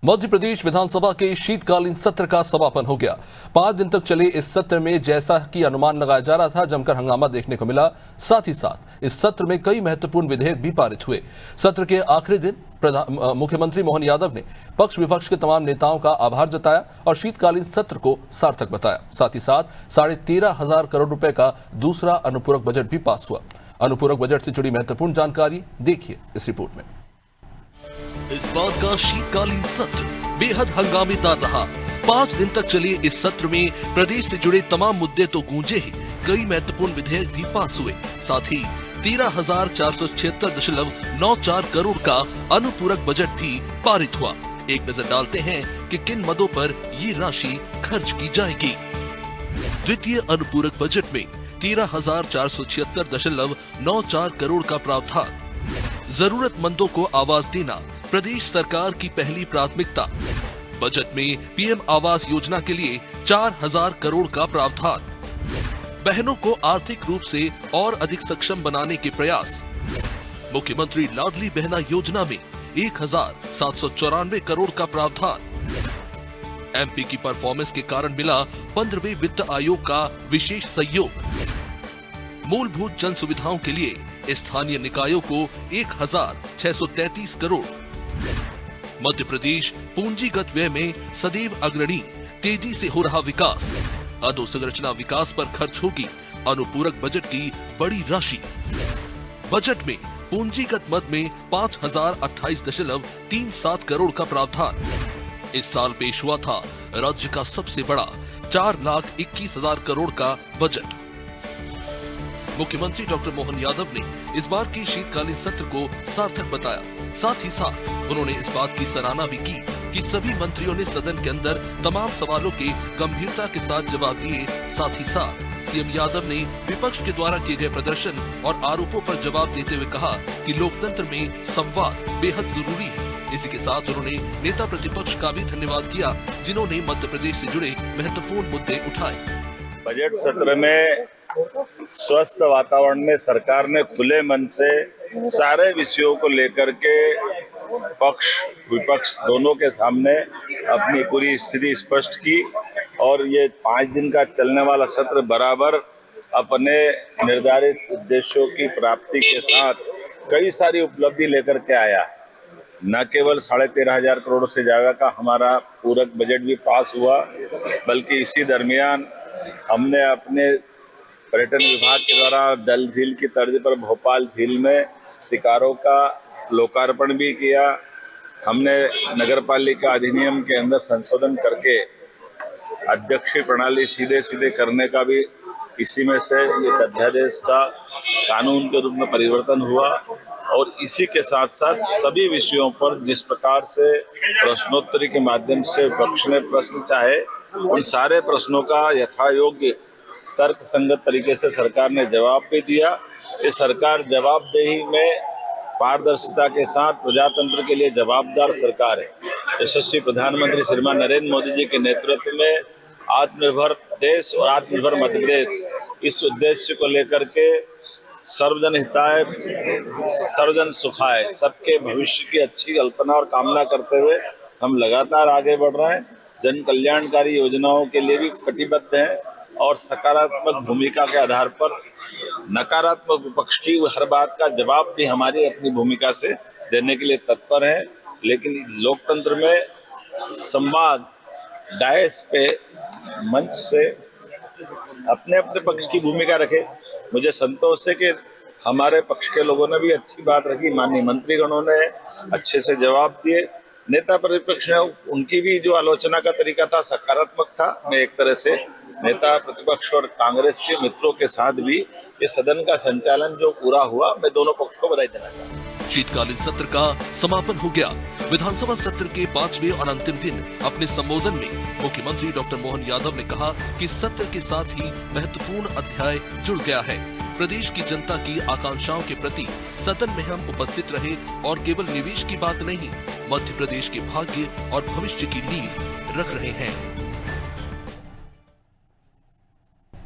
मध्य प्रदेश विधानसभा के शीतकालीन सत्र का समापन हो गया। 5 दिन तक चले इस सत्र में जैसा कि अनुमान लगाया जा रहा था, जमकर हंगामा देखने को मिला। साथ ही साथ इस सत्र में कई महत्वपूर्ण विधेयक भी पारित हुए। सत्र के आखिरी दिन मुख्यमंत्री मोहन यादव ने पक्ष विपक्ष के तमाम नेताओं का आभार जताया और शीतकालीन सत्र को सार्थक बताया। साथ ही साथ 13,500 करोड़ रुपए का दूसरा अनुपूरक बजट भी पास हुआ। अनुपूरक बजट से जुड़ी महत्वपूर्ण जानकारी देखिए इस रिपोर्ट में। इस बार का शीतकालीन सत्र बेहद हंगामेदार रहा। 5 दिन तक चले इस सत्र में प्रदेश से जुड़े तमाम मुद्दे तो गूंजे ही, कई महत्वपूर्ण विधेयक भी पास हुए। साथ ही 13,476.94 करोड़ का अनुपूरक बजट भी पारित हुआ। एक नजर डालते हैं कि किन मदों पर ये राशि खर्च की जाएगी। द्वितीय अनुपूरक बजट में 13,476.94 करोड़ का प्रावधान। जरूरतमंदों को आवास देना प्रदेश सरकार की पहली प्राथमिकता। बजट में पीएम आवास योजना के लिए 4,000 करोड़ का प्रावधान। बहनों को आर्थिक रूप से और अधिक सक्षम बनाने के प्रयास। मुख्यमंत्री लाडली बहना योजना में 1,794 करोड़ का प्रावधान। एमपी की परफॉर्मेंस के कारण मिला 15वें वित्त आयोग का विशेष सहयोग। मूलभूत जन सुविधाओं के लिए स्थानीय निकायों को 1,633 करोड़। मध्य प्रदेश पूंजीगत व्यय में सदैव अग्रणी, तेजी से हो रहा विकास। अधोसंरचना विकास पर खर्च होगी अनुपूरक बजट की बड़ी राशि। बजट में पूंजीगत मद में 5,028.37 करोड़ का प्रावधान। इस साल पेश हुआ था राज्य का सबसे बड़ा 4,21,000 करोड़ का बजट। मुख्यमंत्री डॉक्टर मोहन यादव ने इस बार की शीतकालीन सत्र को सार्थक बताया। साथ ही साथ उन्होंने इस बात की सराहना भी की कि सभी मंत्रियों ने सदन के अंदर तमाम सवालों के गंभीरता के साथ जवाब दिए। साथ ही साथ सीएम यादव ने विपक्ष के द्वारा किए गए प्रदर्शन और आरोपों पर जवाब देते हुए कहा कि लोकतंत्र में संवाद बेहद जरूरी है। इसी के साथ उन्होंने नेता प्रतिपक्ष का भी धन्यवाद किया, जिन्होंने मध्य प्रदेश से जुड़े महत्वपूर्ण मुद्दे उठाए। बजट सत्र में स्वस्थ वातावरण में सरकार ने खुले मन से सारे विषयों को लेकर के पक्ष विपक्ष दोनों के सामने अपनी पूरी स्थिति स्पष्ट की और ये 5 दिन का चलने वाला सत्र बराबर अपने निर्धारित उद्देश्यों की प्राप्ति के साथ कई सारी उपलब्धि लेकर के आया। न केवल 13,500 करोड़ से ज्यादा का हमारा पूरक बजट भी पास हुआ, बल्कि इसी दरमियान हमने अपने पर्यटन विभाग के द्वारा डल झील की तर्ज पर भोपाल झील में शिकारों का लोकार्पण भी किया। हमने नगर पालिका अधिनियम के अंदर संशोधन करके अध्यक्षीय प्रणाली सीधे करने का भी इसी में से एक अध्यादेश का कानून के रूप में परिवर्तन हुआ। और इसी के साथ साथ सभी विषयों पर जिस प्रकार से प्रश्नोत्तरी के माध्यम से विपक्ष ने प्रश्न चाहे, उन सारे प्रश्नों का यथायोग्य तर्क संगत तरीके से सरकार ने जवाब भी दिया। ये सरकार जवाबदेही में पारदर्शिता के साथ प्रजातंत्र के लिए जवाबदार सरकार है। यशस्वी प्रधानमंत्री श्रीमान नरेंद्र मोदी जी के नेतृत्व में आत्मनिर्भर देश और आत्मनिर्भर मध्य प्रदेश, इस उद्देश्य को लेकर के सर्वजन हिताय सर्वजन सुखाय, सबके भविष्य की अच्छी कल्पना और कामना करते हुए हम लगातार आगे बढ़ रहे हैं। जन कल्याणकारी योजनाओं के लिए भी कटिबद्ध हैं और सकारात्मक भूमिका के आधार पर नकारात्मक विपक्ष की हर बात का जवाब भी हमारी अपनी भूमिका से देने के लिए तत्पर है। लेकिन लोकतंत्र में संवाद डायस पे मंच से अपने अपने पक्ष की भूमिका रखे। मुझे संतोष है कि हमारे पक्ष के लोगों ने भी अच्छी बात रखी, माननीय मंत्रीगणों ने अच्छे से जवाब दिए। नेता प्रतिपक्ष ने उनकी भी जो आलोचना का तरीका था सकारात्मक था। मैं एक तरह से नेता प्रतिपक्ष और कांग्रेस के मित्रों के साथ भी ये सदन का संचालन जो पूरा हुआ, मैं दोनों पक्ष को बधाई देना चाहता हूँ। शीतकालीन सत्र का समापन हो गया। विधानसभा सत्र के 5वें और अंतिम दिन अपने संबोधन में मुख्यमंत्री डॉक्टर मोहन यादव ने कहा कि सत्र के साथ ही महत्वपूर्ण अध्याय जुड़ गया है। प्रदेश की जनता की आकांक्षाओं के प्रति सदन में हम उपस्थित रहे और केवल निवेश की बात नहीं, मध्य प्रदेश के भाग्य और भविष्य की नींव रख रहे हैं।